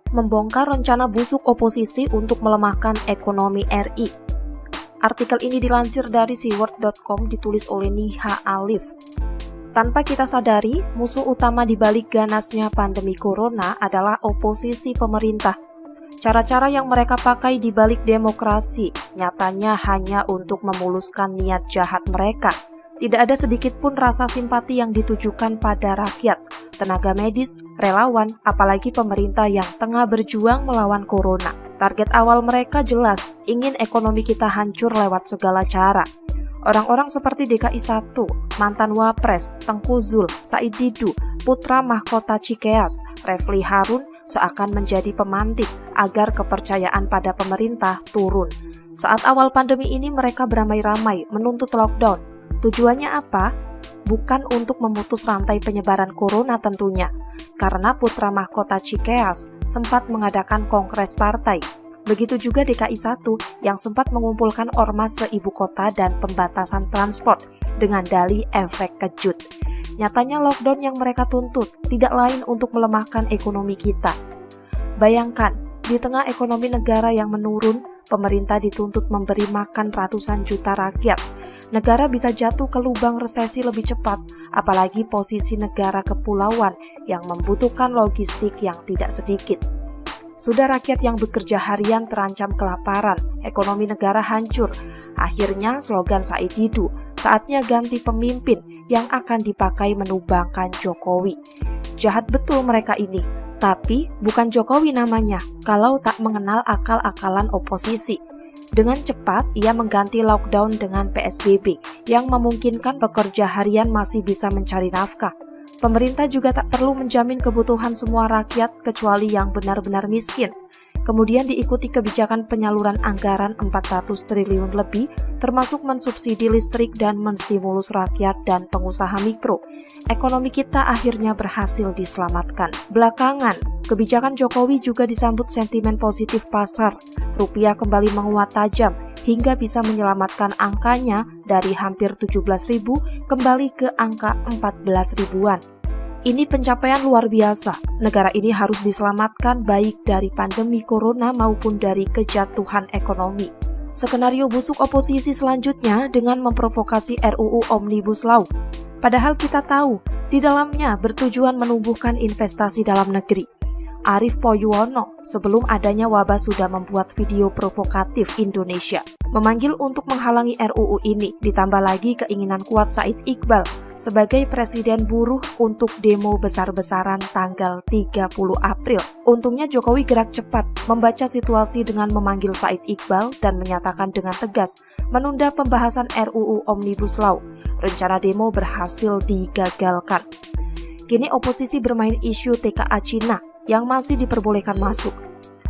membongkar rencana busuk oposisi untuk melemahkan ekonomi RI. Artikel ini dilansir dari siword.com ditulis oleh Niha Alif. Tanpa kita sadari, musuh utama di balik ganasnya pandemi corona adalah oposisi pemerintah. Cara-cara yang mereka pakai di balik demokrasi nyatanya hanya untuk memuluskan niat jahat mereka. Tidak ada sedikit pun rasa simpati yang ditujukan pada rakyat, tenaga medis, relawan, apalagi pemerintah yang tengah berjuang melawan corona. Target awal mereka jelas, ingin ekonomi kita hancur lewat segala cara. Orang-orang seperti DKI 1, mantan Wapres, Tengku Zul, Said Didu, putra mahkota Cikeas, Refli Harun seakan menjadi pemantik agar kepercayaan pada pemerintah turun. Saat awal pandemi ini mereka beramai-ramai menuntut lockdown. Tujuannya apa? Bukan untuk memutus rantai penyebaran corona tentunya, karena putra mahkota Cikeas sempat mengadakan kongres partai. Begitu juga DKI 1 yang sempat mengumpulkan ormas seibu kota dan pembatasan transport dengan dalih efek kejut. Nyatanya lockdown yang mereka tuntut tidak lain untuk melemahkan ekonomi kita. Bayangkan, di tengah ekonomi negara yang menurun, pemerintah dituntut memberi makan ratusan juta rakyat. Negara bisa jatuh ke lubang resesi lebih cepat, apalagi posisi negara kepulauan yang membutuhkan logistik yang tidak sedikit. Sudah rakyat yang bekerja harian terancam kelaparan, ekonomi negara hancur. Akhirnya slogan Said Didu, saatnya ganti pemimpin yang akan dipakai menumbangkan Jokowi. Jahat betul mereka ini, tapi bukan Jokowi namanya kalau tak mengenal akal-akalan oposisi. Dengan cepat, ia mengganti lockdown dengan PSBB yang memungkinkan pekerja harian masih bisa mencari nafkah. Pemerintah juga tak perlu menjamin kebutuhan semua rakyat kecuali yang benar-benar miskin. Kemudian diikuti kebijakan penyaluran anggaran 400 triliun lebih, termasuk mensubsidi listrik dan menstimulus rakyat dan pengusaha mikro. Ekonomi kita akhirnya berhasil diselamatkan. Belakangan, kebijakan Jokowi juga disambut sentimen positif pasar. Rupiah kembali menguat tajam hingga bisa menyelamatkan angkanya dari hampir 17.000 kembali ke angka 14 ribuan. Ini pencapaian luar biasa. Negara ini harus diselamatkan baik dari pandemi corona maupun dari kejatuhan ekonomi. Skenario busuk oposisi selanjutnya dengan memprovokasi RUU Omnibus Law. Padahal kita tahu, di dalamnya bertujuan menumbuhkan investasi dalam negeri. Arief Poyuwono sebelum adanya wabah sudah membuat video provokatif Indonesia, memanggil untuk menghalangi RUU ini, ditambah lagi keinginan kuat Said Iqbal sebagai presiden buruh untuk demo besar-besaran tanggal 30 April. Untungnya Jokowi gerak cepat, membaca situasi dengan memanggil Said Iqbal dan menyatakan dengan tegas menunda pembahasan RUU Omnibus Law. Rencana demo berhasil digagalkan. Kini oposisi bermain isu TKA Cina yang masih diperbolehkan masuk.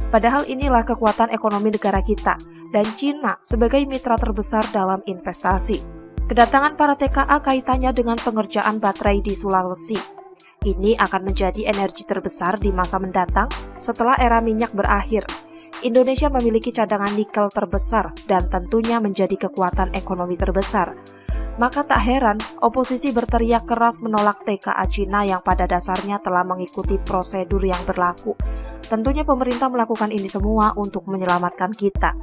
Padahal inilah kekuatan ekonomi negara kita, dan Cina sebagai mitra terbesar dalam investasi. Kedatangan para TKA kaitannya dengan pengerjaan baterai di Sulawesi. Ini akan menjadi energi terbesar di masa mendatang setelah era minyak berakhir. Indonesia memiliki cadangan nikel terbesar dan tentunya menjadi kekuatan ekonomi terbesar. Maka tak heran oposisi berteriak keras menolak TKA Cina yang pada dasarnya telah mengikuti prosedur yang berlaku. Tentunya pemerintah melakukan ini semua untuk menyelamatkan kita.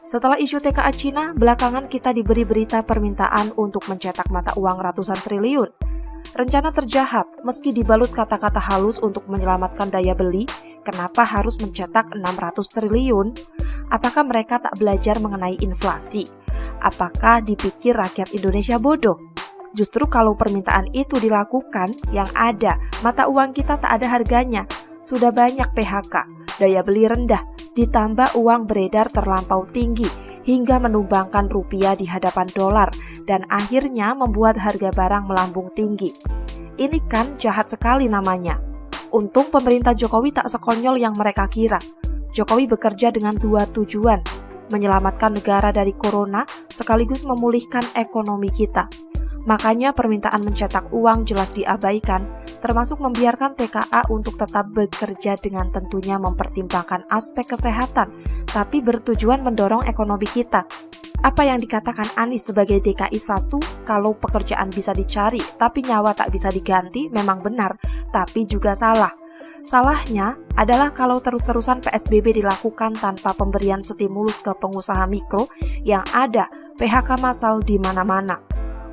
Setelah isu TKA Cina, belakangan kita diberi berita permintaan untuk mencetak mata uang ratusan triliun. Rencana terjahat, meski dibalut kata-kata halus untuk menyelamatkan daya beli, kenapa harus mencetak 600 triliun? Apakah mereka tak belajar mengenai inflasi? Apakah dipikir rakyat Indonesia bodoh? Justru kalau permintaan itu dilakukan, yang ada, mata uang kita tak ada harganya. Sudah banyak PHK, daya beli rendah, ditambah uang beredar terlampau tinggi, hingga menumbangkan rupiah di hadapan dolar, dan akhirnya membuat harga barang melambung tinggi. Ini kan jahat sekali namanya. Untung pemerintah Jokowi tak sekonyol yang mereka kira. Jokowi bekerja dengan dua tujuan, menyelamatkan negara dari corona sekaligus memulihkan ekonomi kita. Makanya permintaan mencetak uang jelas diabaikan, termasuk membiarkan TKA untuk tetap bekerja dengan tentunya mempertimbangkan aspek kesehatan, tapi bertujuan mendorong ekonomi kita. Apa yang dikatakan Anies sebagai DKI 1, kalau pekerjaan bisa dicari, tapi nyawa tak bisa diganti, memang benar, tapi juga salah. Salahnya adalah kalau terus-terusan PSBB dilakukan tanpa pemberian stimulus ke pengusaha mikro yang ada PHK massal di mana-mana.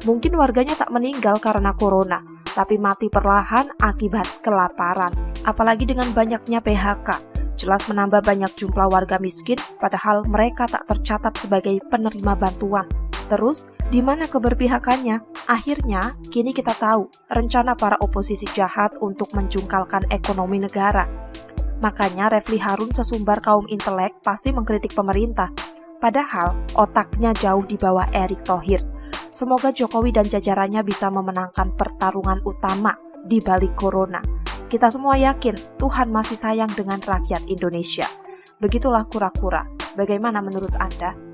Mungkin warganya tak meninggal karena corona, tapi mati perlahan akibat kelaparan. Apalagi dengan banyaknya PHK, jelas menambah banyak jumlah warga miskin padahal mereka tak tercatat sebagai penerima bantuan. Terus, di mana keberpihakannya? Akhirnya, kini kita tahu rencana para oposisi jahat untuk menjungkalkan ekonomi negara. Makanya Refli Harun sesumbar kaum intelek pasti mengkritik pemerintah. Padahal, otaknya jauh di bawah Erick Thohir. Semoga Jokowi dan jajarannya bisa memenangkan pertarungan utama di balik corona. Kita semua yakin Tuhan masih sayang dengan rakyat Indonesia. Begitulah kura-kura. Bagaimana menurut Anda?